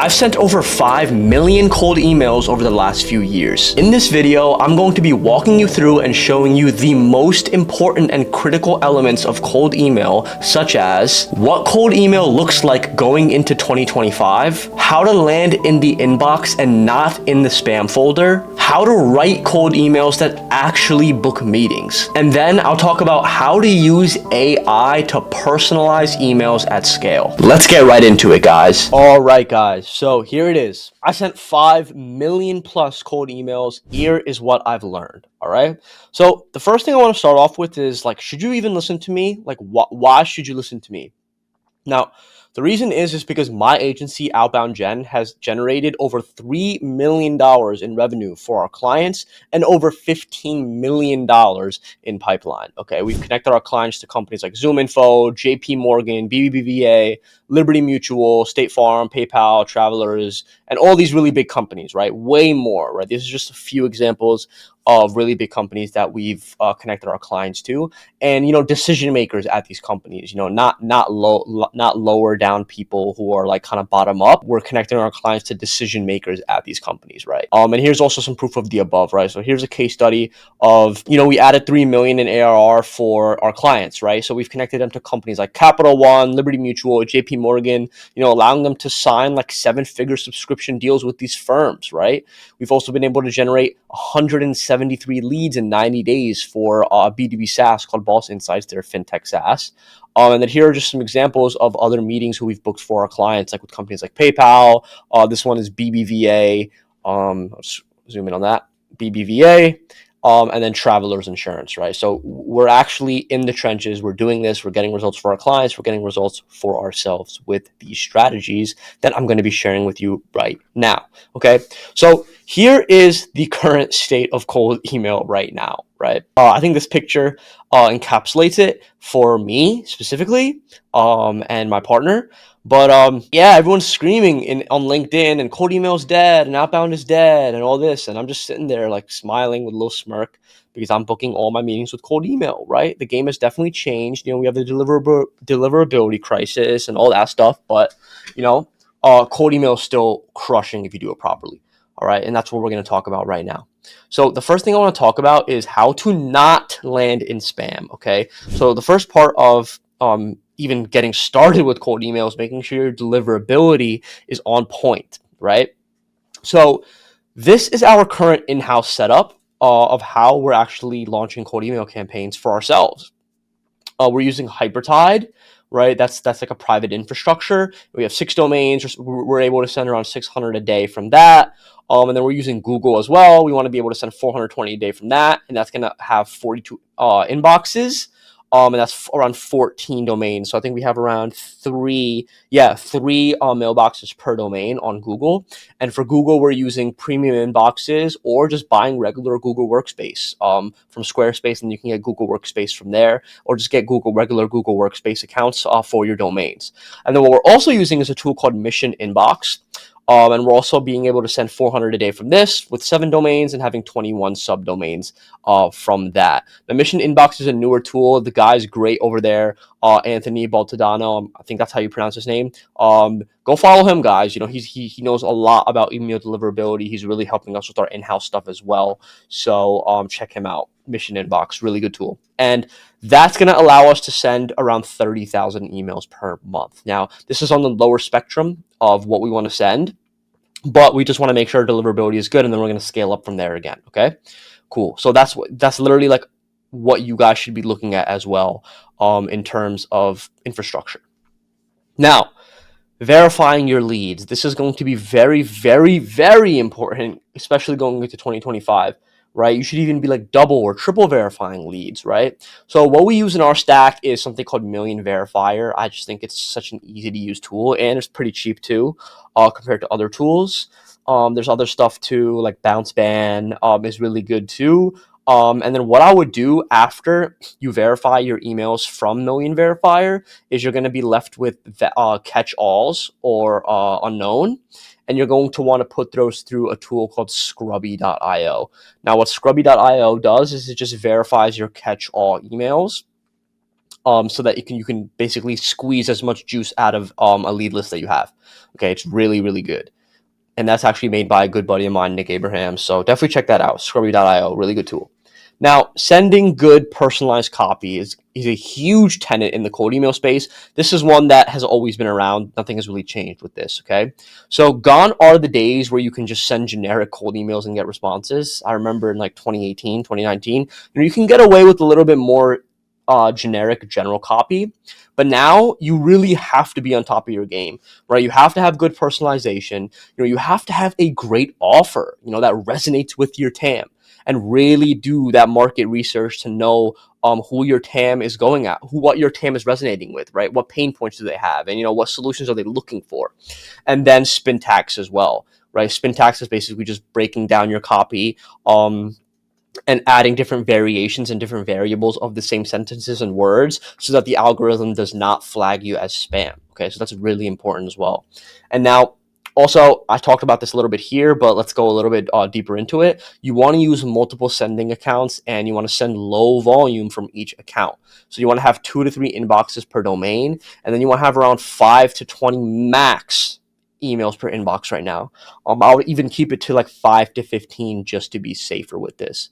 I've sent over 5 million cold emails over the last few years. In this video, I'm going to be walking you through and showing you the most important and critical elements of cold email, such as what cold email looks like going into 2025, how to land in the inbox and not in the spam folder, how to write cold emails that actually book meetings, and then I'll talk about how to use AI to personalize emails at scale. Let's get right into it, guys. All right, guys. So here it is. I sent 5 million plus cold emails. Here is what I've learned. All right. So the first thing I want to start off with is should you even listen to me? Why should you listen to me? Now, the reason is because my agency, Outbound Gen, has generated over $3 million in revenue for our clients and over $15 million in pipeline. Okay, we've connected our clients to companies like ZoomInfo, JP Morgan, BBVA, Liberty Mutual, State Farm, PayPal, Travelers, and all these really big companies, right? Way more, right? These are just a few examples of really big companies that we've connected our clients to, and decision makers at these companies. Not lower down people who are kind of bottom up. We're connecting our clients to decision makers at these companies, right? And here's also some proof of the above, right? So here's a case study of we added 3 million in ARR for our clients, right? So we've connected them to companies like Capital One, Liberty Mutual, JP Morgan, allowing them to sign 7-figure subscription deals with these firms, right? We've also been able to generate 173 leads in 90 days for B2B SaaS called Boss Insights, their fintech SaaS. And then here are just some examples of other meetings who we've booked for our clients, with companies like PayPal. This one is BBVA. Let's zoom in on that. BBVA. And then Travelers Insurance, right? So we're actually in the trenches. We're doing this. We're getting results for our clients. We're getting results for ourselves with these strategies that I'm going to be sharing with you right now. Okay. So here is the current state of cold email right now, right? I think this picture encapsulates it for me specifically and my partner. But everyone's screaming on LinkedIn and cold email is dead and outbound is dead and all this. And I'm just sitting there smiling with a little smirk because I'm booking all my meetings with cold email, right? The game has definitely changed. We have the deliverability crisis and all that stuff. But, cold email is still crushing if you do it properly. All right. And that's what we're going to talk about right now. So the first thing I want to talk about is how to not land in spam. Okay. So the first part of even getting started with cold emails, making sure your deliverability is on point, right? So this is our current in-house setup of how we're actually launching cold email campaigns for ourselves. We're using Hypertide, right? That's a private infrastructure. We have 6 domains. We're able to send around 600 a day from that. And then we're using Google as well. We want to be able to send 420 a day from that. And that's going to have 42 inboxes. And that's around 14 domains. So I think we have around three mailboxes per domain on Google. And for Google, we're using premium inboxes or just buying regular Google Workspace from Squarespace, and you can get Google Workspace from there, or just get regular Google Workspace accounts for your domains. And then what we're also using is a tool called Mission Inbox. And we're also being able to send 400 a day from this with 7 domains and having 21 subdomains from that. The Mission Inbox is a newer tool. The guy's great over there, Anthony Baltadano. I think that's how you pronounce his name. Go follow him, guys. He knows a lot about email deliverability. He's really helping us with our in-house stuff as well. So check him out. Mission Inbox, really good tool. And that's going to allow us to send around 30,000 emails per month. Now, this is on the lower spectrum of what we want to send, but we just want to make sure our deliverability is good, and then we're going to scale up from there again. Okay, cool. So that's literally what you guys should be looking at as well in terms of infrastructure. Now, verifying your leads. This is going to be very, very, very important, especially going into 2025. Right? You should even be double or triple verifying leads, right? So what we use in our stack is something called Million Verifier. I just think it's such an easy to use tool, and it's pretty cheap too, compared to other tools. There's other stuff too, like BounceBan is really good too. And then what I would do after you verify your emails from Million Verifier is you're going to be left with catch-alls or unknown. And you're going to want to put those through a tool called Scrubby.io. Now, what Scrubby.io does is it just verifies your catch-all emails so that you can basically squeeze as much juice out of a lead list that you have. Okay, it's really, really good. and that's actually made by a good buddy of mine, Nick Abraham. So definitely check that out. Scrubby.io, really good tool. Now, sending good personalized copy is a huge tenet in the cold email space. This is one that has always been around. Nothing has really changed with this, okay? So gone are the days where you can just send generic cold emails and get responses. I remember in like 2018, 2019, you can get away with a little bit more generic general copy. But now you really have to be on top of your game, right? You have to have good personalization. You have to have a great offer, that resonates with your TAM, and really do that market research to know who your TAM is going at, what your TAM is resonating with, right? What pain points do they have, and what solutions are they looking for, and then spin tax as well, right? Spin tax is basically just breaking down your copy, and adding different variations and different variables of the same sentences and words so that the algorithm does not flag you as spam. Okay, so that's really important as well. And now, also, I talked about this a little bit here, but let's go a little bit deeper into it. You want to use multiple sending accounts, and you want to send low volume from each account. So you want to have 2 to 3 inboxes per domain, and then you want to have around 5 to 20 max emails per inbox right now. I would even keep it to like 5 to 15 just to be safer with this.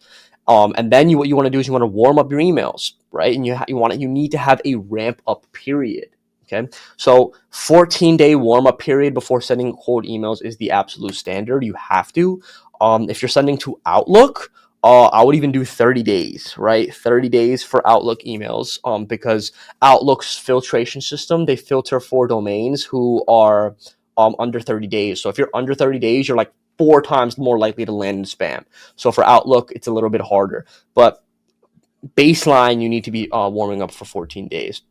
And then what you want to do is you want to warm up your emails, right? And you need to have a ramp up period. Okay, so 14-day warm up period before sending cold emails is the absolute standard. You have to. If you're sending to Outlook, I would even do 30 days, right? 30 days for Outlook emails, because Outlook's filtration system, they filter for domains who are under 30 days. So if you're under 30 days, you're like 4 times more likely to land in spam. So for Outlook, it's a little bit harder. But baseline, you need to be warming up for 14 days.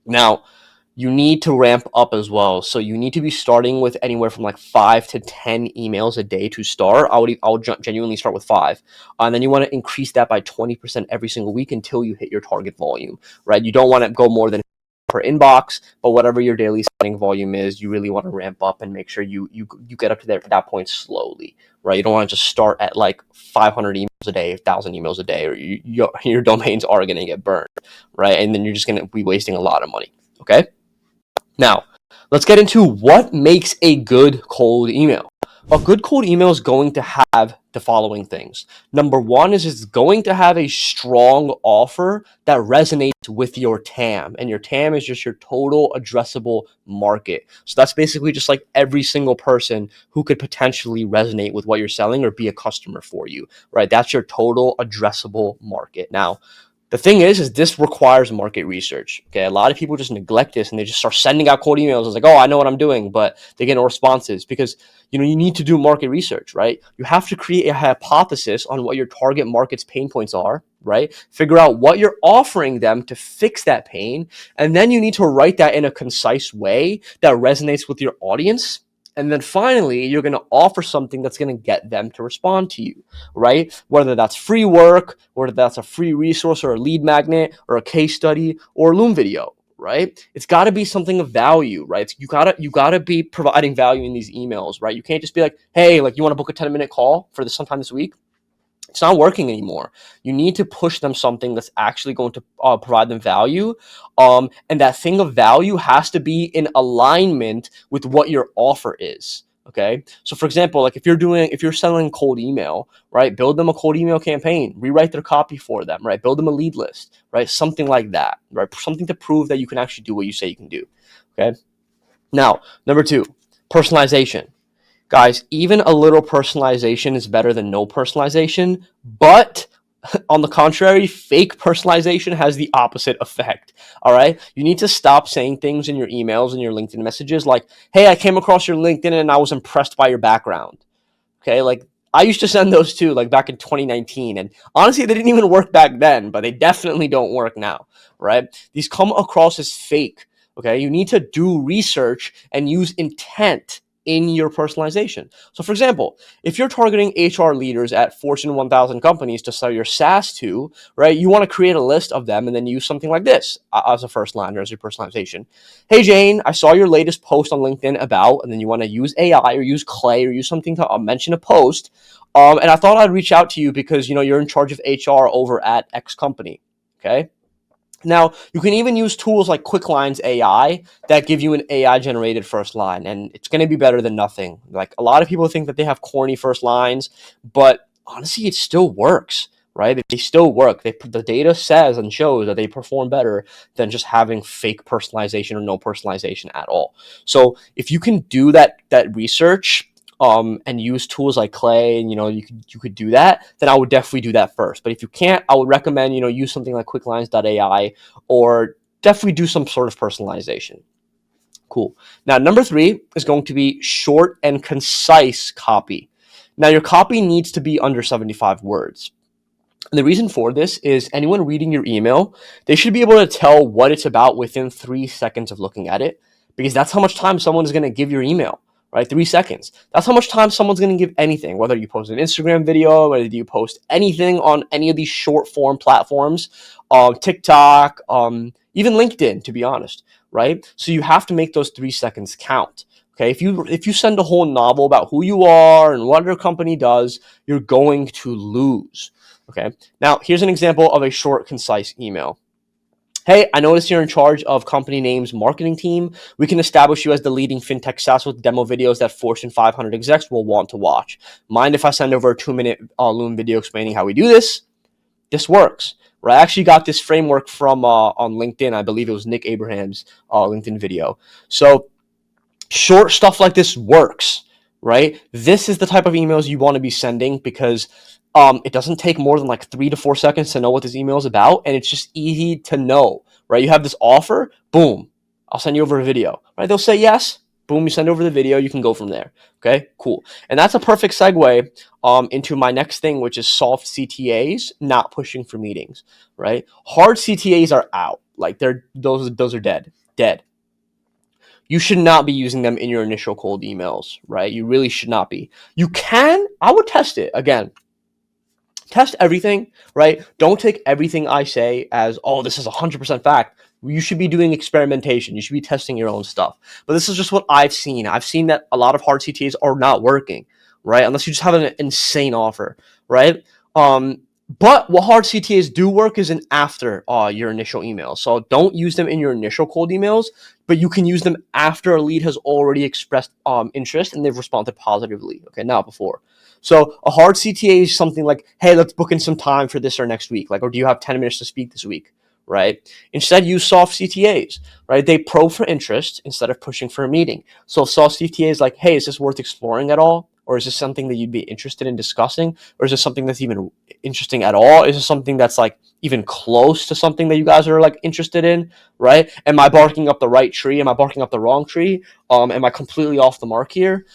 Now, you need to ramp up as well. So you need to be starting with anywhere from like 5 to 10 emails a day to start. I would genuinely start with 5. And then you want to increase that by 20% every single week until you hit your target volume, right? You don't want to go more than per inbox, but whatever your daily sending volume is, you really want to ramp up and make sure you get up to that point slowly, right? You don't want to just start at like 500 emails a day, 1,000 emails a day, or your domains are going to get burned, right? And then you're just going to be wasting a lot of money, okay? Now, let's get into what makes a good cold email. A good cold email is going to have the following things. Number one is it's going to have a strong offer that resonates with your TAM. And your TAM is just your total addressable market. So that's basically just like every single person who could potentially resonate with what you're selling or be a customer for you, right? That's your total addressable market. Now, the thing is this requires market research. Okay, a lot of people just neglect this and they just start sending out cold emails. It's like, oh, I know what I'm doing, but they get no responses because you need to do market research, right? You have to create a hypothesis on what your target market's pain points are, right? Figure out what you're offering them to fix that pain, and then you need to write that in a concise way that resonates with your audience. And then finally, you're going to offer something that's going to get them to respond to you, right? Whether that's free work, whether that's a free resource or a lead magnet or a case study or a Loom video, right? It's got to be something of value, right? You gotta be providing value in these emails, right? You can't just be like, hey, like you want to book a 10-minute call for this sometime this week? It's not working anymore. You need to push them something that's actually going to provide them value. And that thing of value has to be in alignment with what your offer is. Okay. So for example, like if you're selling cold email, right, build them a cold email campaign, rewrite their copy for them, right? Build them a lead list, right? Something like that, right? Something to prove that you can actually do what you say you can do. Okay. Now, number 2, personalization. Guys, even a little personalization is better than no personalization, but on the contrary, fake personalization has the opposite effect. All right. You need to stop saying things in your emails and your LinkedIn messages like, hey, I came across your LinkedIn and I was impressed by your background. Okay. Like I used to send those too, like back in 2019. And honestly, they didn't even work back then, but they definitely don't work now. Right. These come across as fake. Okay. You need to do research and use intent in your personalization. So for example, if you're targeting HR leaders at Fortune 1000 companies to sell your SaaS to, right, you want to create a list of them and then use something like this as a first liner, as your personalization. Hey, Jane, I saw your latest post on LinkedIn about, and then you want to use AI or use Clay or use something to mention a post. And I thought I'd reach out to you because, you're in charge of HR over at X company. Okay. Now, you can even use tools like QuickLines AI that give you an AI generated first line, and it's going to be better than nothing. Like a lot of people think that they have corny first lines, but honestly, it still works, right? They still work. The data says and shows that they perform better than just having fake personalization or no personalization at all. So if you can do that research, and use tools like Clay, and you could do that, then I would definitely do that first. But if you can't, I would recommend use something like QuickLines.ai, or definitely do some sort of personalization. Cool. Now, number 3 is going to be short and concise copy. Now, your copy needs to be under 75 words. And the reason for this is anyone reading your email, they should be able to tell what it's about within 3 seconds of looking at it, because that's how much time someone's going to give your email, right? 3 seconds. That's how much time someone's going to give anything, whether you post an Instagram video, whether you post anything on any of these short form platforms, TikTok, even LinkedIn, to be honest, right? So you have to make those 3 seconds count. Okay, if you send a whole novel about who you are and what your company does, you're going to lose. Okay, now here's an example of a short, concise email. Hey, I noticed you're in charge of company name's marketing team. We can establish you as the leading fintech SaaS with demo videos that Fortune 500 execs will want to watch. Mind if I send over a 2-minute Loom video explaining how we do this? This works. Right? I actually got this framework from on LinkedIn. I believe it was Nick Abraham's LinkedIn video. So short stuff like this works, right? This is the type of emails you want to be sending, because it doesn't take more than like 3 to 4 seconds to know what this email is about, and it's just easy to know, right? You have this offer, boom, I'll send you over a video, right? They'll say yes, boom, you send over the video, you can go from there. Okay, cool. And that's a perfect segue into my next thing, which is soft CTAs, not pushing for meetings, right? Hard CTAs are out. Like those are dead. You should not be using them in your initial cold emails, right? You really should not be. I would test it. Again, test everything, right? Don't take everything I say as, oh, this is 100% fact. You should be doing experimentation. You should be testing your own stuff. But this is just what I've seen. I've seen that a lot of hard CTAs are not working, right? Unless you just have an insane offer, right? But what hard CTAs do work is in after your initial email. So don't use them in your initial cold emails, but you can use them after a lead has already expressed interest and they've responded positively. Okay, not before. So a hard CTA is something like, hey, let's book in some time for this or next week. Like, or do you have 10 minutes to speak this week? Right? Instead, use soft CTAs, right? They probe for interest instead of pushing for a meeting. So soft CTA is like, hey, is this worth exploring at all? Or is this something that you'd be interested in discussing? Or is this something that's even interesting at all? Is this something that's like even close to something that you guys are like interested in, right? Am I barking up the right tree? Am I barking up the wrong tree? Am I completely off the mark here?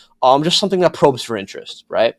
Just something that probes for interest, right?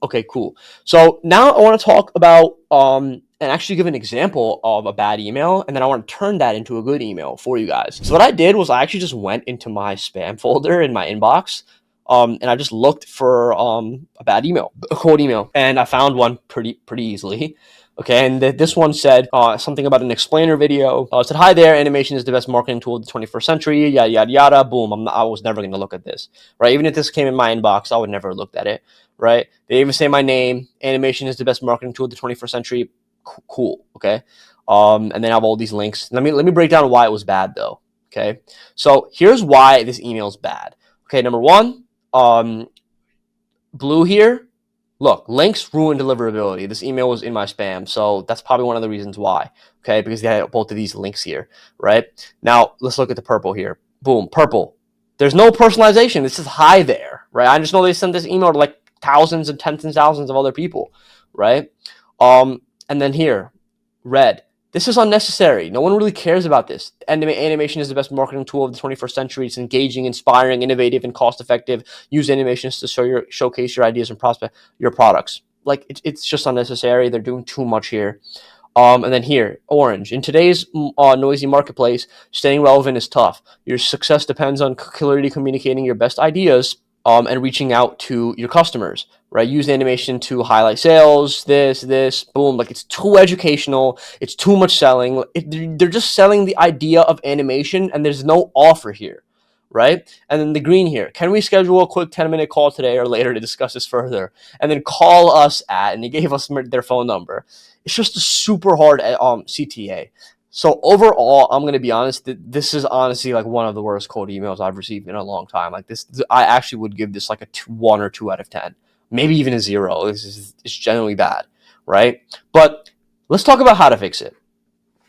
Okay, cool. So now I want to talk about and actually give an example of a bad email, and then I want to turn that into a good email for you guys. So what I did was I actually just went into my spam folder in my inbox, and I just looked for a bad email, a cold email, and I found one pretty easily. Okay, and this one said something about an explainer video. It said, "Hi there, animation is the best marketing tool of the 21st century." Yada yada yada. Boom. I was never going to look at this, right? Even if this came in my inbox, I would never have looked at it, right? They even say my name. Animation is the best marketing tool of the 21st century. Cool. Okay. And then I have all these links. Let me break down why it was bad though. Okay. So here's why this email is bad. Okay. Number one, blue here. Look, links ruin deliverability. This email was in my spam, so that's probably one of the reasons why. Okay, because they had both of these links here, right? Now let's look at the purple here. Boom, purple. There's no personalization. This is hi there, right? I just know they sent this email to like thousands and tens and thousands of other people, right? And then here, red. This is unnecessary. No one really cares about this. Animation is the best marketing tool of the 21st century. It's engaging, inspiring, innovative, and cost-effective. Use animations to showcase your ideas and prospect your products. Like it's just unnecessary. They're doing too much here. And then here, orange. In today's noisy marketplace, staying relevant is tough. Your success depends on clearly communicating your best ideas and reaching out to your customers, right? Use animation to highlight sales, this, boom. Like it's too educational. It's too much selling. They're just selling the idea of animation and there's no offer here, right? And then the green here, can we schedule a quick 10-minute call today or later to discuss this further? And then call us at, and they gave us their phone number. It's just a super hard CTA. So overall, I'm gonna be honest. This is honestly like one of the worst cold emails I've received in a long time. Like this, I actually would give this like a 1 or 2 out of 10, maybe even a 0. It's generally bad, right? But let's talk about how to fix it.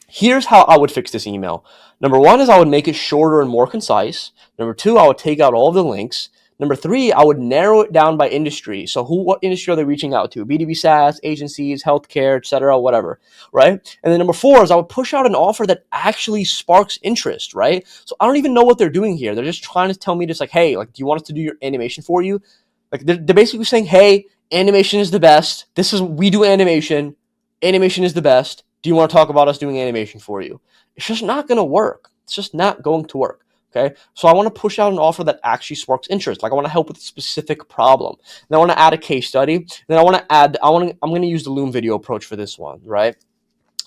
Here's how I would fix this email. Number one is I would make it shorter and more concise. Number two, I would take out all of the links. Number three, I would narrow it down by industry. So what industry are they reaching out to? B2B SaaS, agencies, healthcare, etc., whatever, right? And then number four is I would push out an offer that actually sparks interest, right? So I don't even know what they're doing here. They're just trying to tell me just like, hey, like, do you want us to do your animation for you? Like they're basically saying, hey, animation is the best. We do animation. Animation is the best. Do you want to talk about us doing animation for you? It's just not going to work. It's just not going to work. Okay. So I want to push out an offer that actually sparks interest. Like I want to help with a specific problem. Then I want to add a case study. Then I'm going to use the Loom video approach for this one. Right.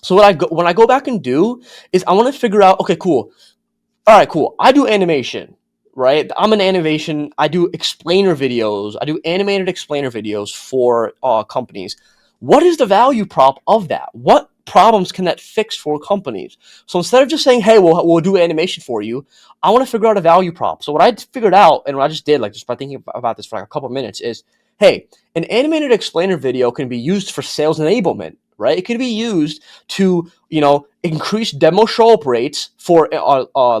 So when I go back and do is I want to figure out, okay, cool. All right, cool. I do animation, right? I'm an animation. I do explainer videos. I do animated explainer videos for companies. What is the value prop of that? What problems can that fix for companies? So instead of just saying, hey, we'll do animation for you, I want to figure out a value prop. So what I figured out and what I just did, like just by thinking about this for like a couple of minutes is, hey, an animated explainer video can be used for sales enablement, right? It can be used to, increase demo show up rates for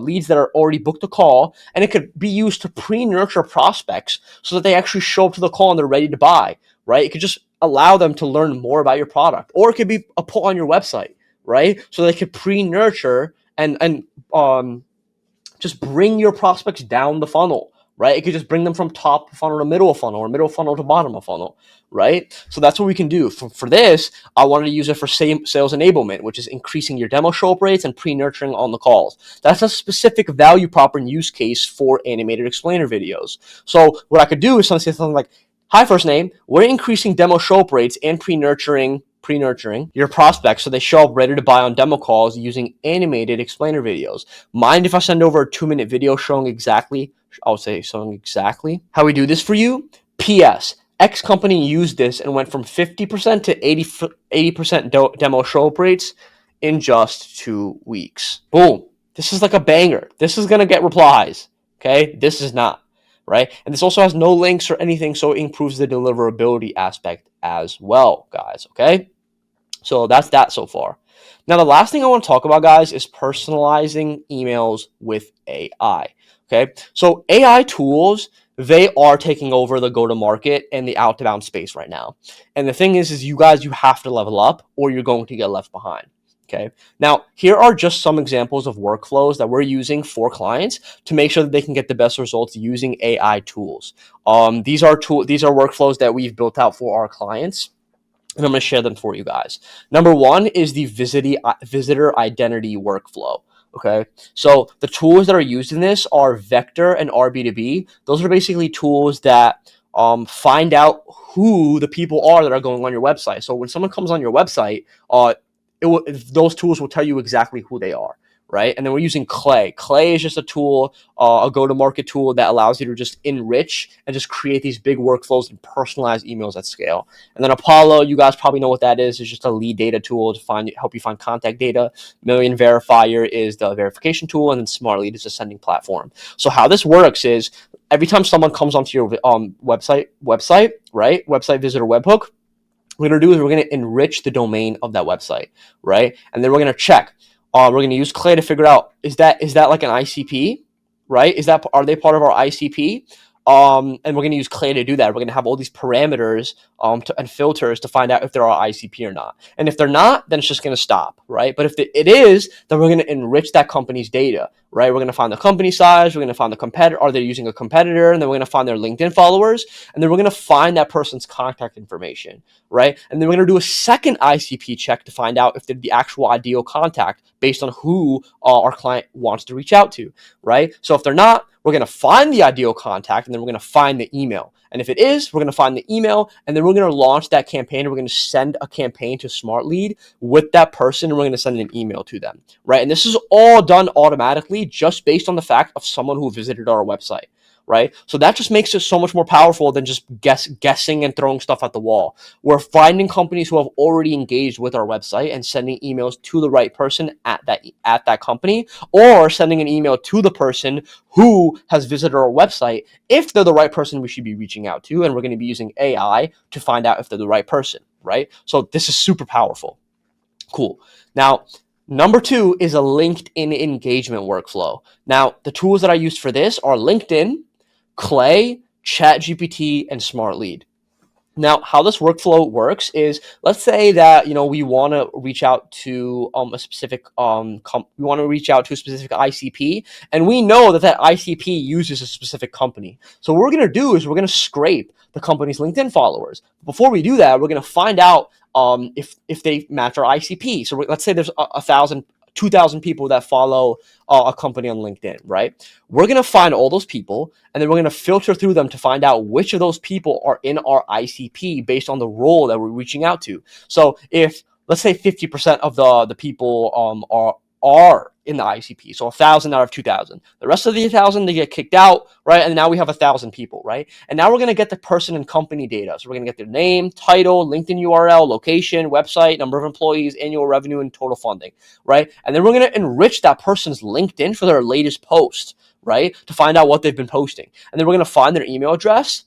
leads that are already booked a call, and it could be used to pre-nurture prospects so that they actually show up to the call and they're ready to buy, right? It could just allow them to learn more about your product, or it could be a put on your website, right? So they could pre-nurture and just bring your prospects down the funnel, right? It could just bring them from top funnel to middle of funnel, or middle funnel to bottom of funnel, right? So that's what we can do. For this, I wanted to use it for sales enablement, which is increasing your demo show up rates and pre-nurturing on the calls. That's a specific value prop and use case for animated explainer videos. So what I could do is say something like, hi, first name, we're increasing demo show up rates and pre-nurturing your prospects so they show up ready to buy on demo calls using animated explainer videos. Mind if I send over a 2-minute video showing exactly how we do this for you? P.S. X company used this and went from 50% to 80% demo show up rates in just 2 weeks. Boom. This is like a banger. This is going to get replies. Okay? This is not. Right? And this also has no links or anything, so it improves the deliverability aspect as well, guys. Okay? So that's that so far. Now, the last thing I want to talk about, guys, is personalizing emails with AI. Okay? So AI tools, they are taking over the go-to-market and the outbound space right now. And the thing is you guys, you have to level up or you're going to get left behind. Okay. Now, here are just some examples of workflows that we're using for clients to make sure that they can get the best results using AI tools. These are workflows that we've built out for our clients, and I'm going to share them for you guys. Number one is the visitor identity workflow. Okay, so the tools that are used in this are Vector and RB2B. Those are basically tools that find out who the people are that are going on your website. So when someone comes on your website, those tools will tell you exactly who they are, right? And then we're using Clay. Clay is just a tool, a go-to-market tool that allows you to just enrich and just create these big workflows and personalized emails at scale. And then Apollo, you guys probably know what that is. It's just a lead data tool to help you find contact data. Million Verifier is the verification tool, and then Smart Lead is the sending platform. So how this works is every time someone comes onto your website, right? Website visitor webhook, what we're going to do is we're going to enrich the domain of that website, right? And then we're going to check. We're going to use Clay to figure out, is that like an ICP, right? Are they part of our ICP? And we're going to use Clay to do that. We're going to have all these parameters and filters to find out if they're our ICP or not. And if they're not, then it's just going to stop, right? But if it is, then we're going to enrich that company's data, right? We're going to find the company size. We're going to find the competitor. Are they using a competitor? And then we're going to find their LinkedIn followers. And then we're going to find that person's contact information, right? And then we're going to do a second ICP check to find out if they're the actual ideal contact based on who our client wants to reach out to, right? So if they're not, we're going to find the ideal contact, and then we're going to find the email. And if it is, we're going to find the email, and then we're going to launch that campaign. We're going to send a campaign to Smart Lead with that person, and we're going to send an email to them, right? And this is all done automatically just based on the fact of someone who visited our website, right? So that just makes it so much more powerful than just guessing and throwing stuff at the wall. We're finding companies who have already engaged with our website and sending emails to the right person at that company, or sending an email to the person who has visited our website if they're the right person we should be reaching out to, and we're going to be using AI to find out if they're the right person, right? So this is super powerful. Cool. Now, number two is a LinkedIn engagement workflow. Now, the tools that I use for this are LinkedIn, Clay, ChatGPT, and SmartLead. Now, how this workflow works is, let's say that we want to reach out to a specific we want to reach out to a specific ICP, and we know that ICP uses a specific company. So what we're going to do is we're going to scrape the company's LinkedIn followers. Before we do that, we're going to find out if they match our ICP. So let's say there's 1,000, 2,000 people that follow a company on LinkedIn, right? We're going to find all those people, and then we're going to filter through them to find out which of those people are in our ICP based on the role that we're reaching out to. So if, let's say, 50% of the people are in the ICP, so 1,000 out of 2,000. The rest of the 1,000, they get kicked out, right? And now we have 1,000 people, right? And now we're going to get the person and company data. So we're going to get their name, title, LinkedIn URL, location, website, number of employees, annual revenue, and total funding, right? And then we're going to enrich that person's LinkedIn for their latest post, right? To find out what they've been posting. And then we're going to find their email address,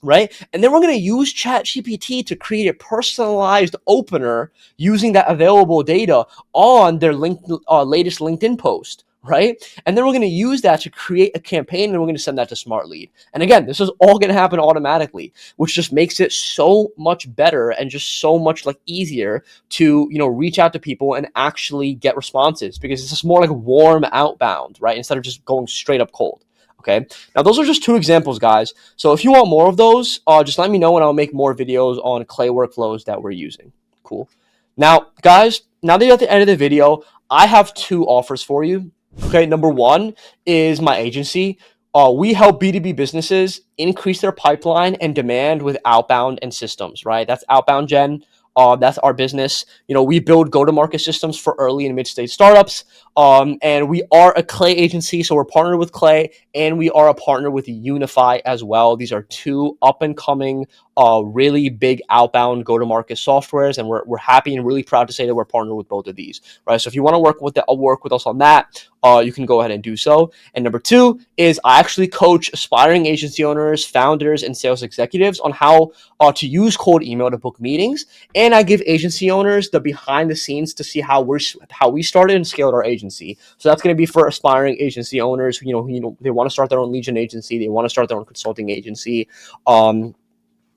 right? And then we're going to use ChatGPT to create a personalized opener using that available data on their latest LinkedIn post, right? And then we're going to use that to create a campaign, and we're going to send that to SmartLead. And again, this is all going to happen automatically, which just makes it so much better and just so much easier to reach out to people and actually get responses, because it's just more like warm outbound, right? Instead of just going straight up cold. Okay, now those are just two examples, guys. So if you want more of those, just let me know and I'll make more videos on Clay workflows that we're using. Cool. Now, guys, now that you're at the end of the video, I have two offers for you. Okay, number one is my agency. We help B2B businesses increase their pipeline and demand with outbound and systems, right? That's Outbound Gen. That's our business. We build go-to-market systems for early and mid-stage startups. And we are a Clay agency, so we're partnered with Clay, and we are a partner with Unify as well. These are two up-and-coming, really big outbound go-to-market softwares, and we're happy and really proud to say that we're partnered with both of these, right? So if you want to work with us on that, you can go ahead and do so. And number two is I actually coach aspiring agency owners, founders, and sales executives on how to use cold email to book meetings. And I give agency owners the behind the scenes to see how we started and scaled our agency. So that's going to be for aspiring agency owners who they want to start their own lead gen agency, they want to start their own consulting agency,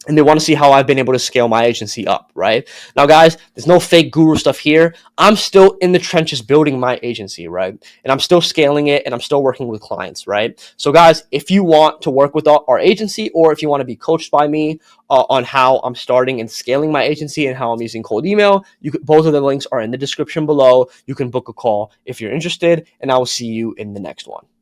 and they want to see how I've been able to scale my agency up, right? Now, guys, there's no fake guru stuff here. I'm still in the trenches building my agency, right? And I'm still scaling it, and I'm still working with clients, right? So, guys, if you want to work with our agency, or if you want to be coached by me on how I'm starting and scaling my agency and how I'm using cold email, both of the links are in the description below. You can book a call if you're interested, and I will see you in the next one.